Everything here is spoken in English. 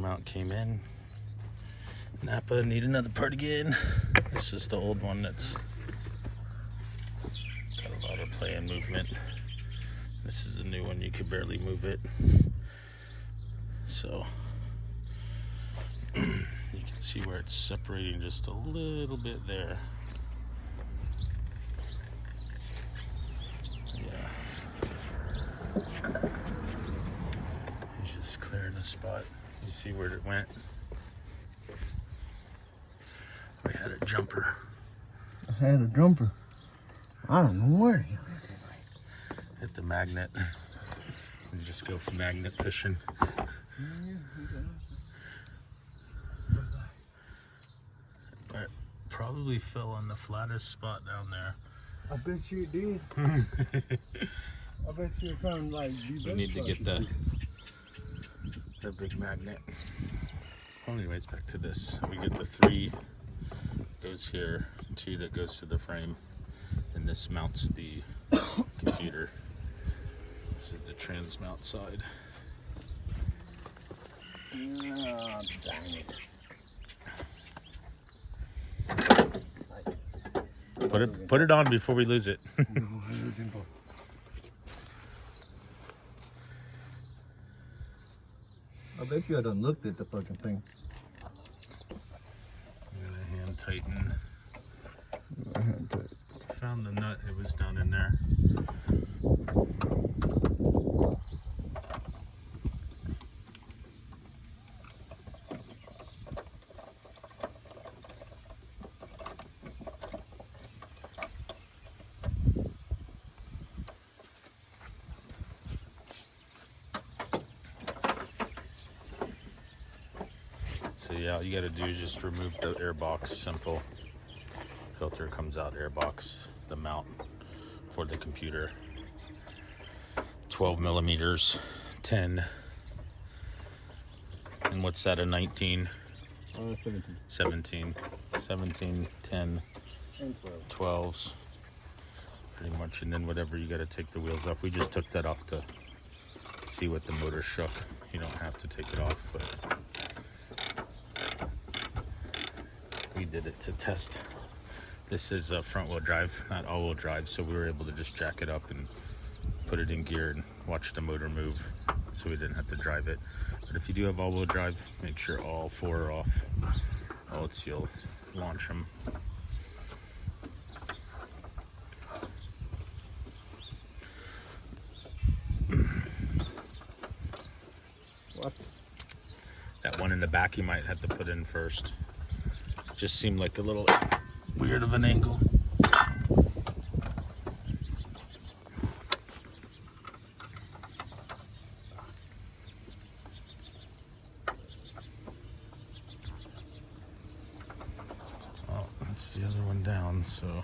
mount came in. Napa need another part again. This is the old one that's got a lot of play and movement. This is the new one, you could barely move it. So you can see where it's separating just a little bit there. Yeah. He's just clearing the spot. You see where it went? We had a jumper. I had a jumper. I don't know where he Hit the magnet. You just go for magnet fishing. It probably fell on the flattest spot down there. I bet you it did. I bet you found like We need to get the big magnet. Anyways, back to this. We get the 3 goes here, 2 that goes to the frame, and this mounts the computer. This is the trans mount side. Oh, dang it. Put it on before we lose it. I bet you I done looked at the fucking thing. I'm gonna hand tighten. Found the nut, it was down in there. So yeah, all you gotta do is just remove the air box, simple. Filter comes out, air box, the mount for the computer. 12 millimeters, 10. And what's that, a 19? 17. 17. 17, 10, And 12s. Pretty much, and then whatever, you gotta take the wheels off. We just took that off to see what the motor shook. You don't have to take it off, but we did it to test. This is a front wheel drive, not all wheel drive, so we were able to just jack it up and put it in gear and watch the motor move, so we didn't have to drive it. But if you do have all wheel drive, make sure all 4 are off, or else you'll launch them. What? That one in the back you might have to put in first. Just seemed like a little weird of an angle. Oh, that's the other one down, so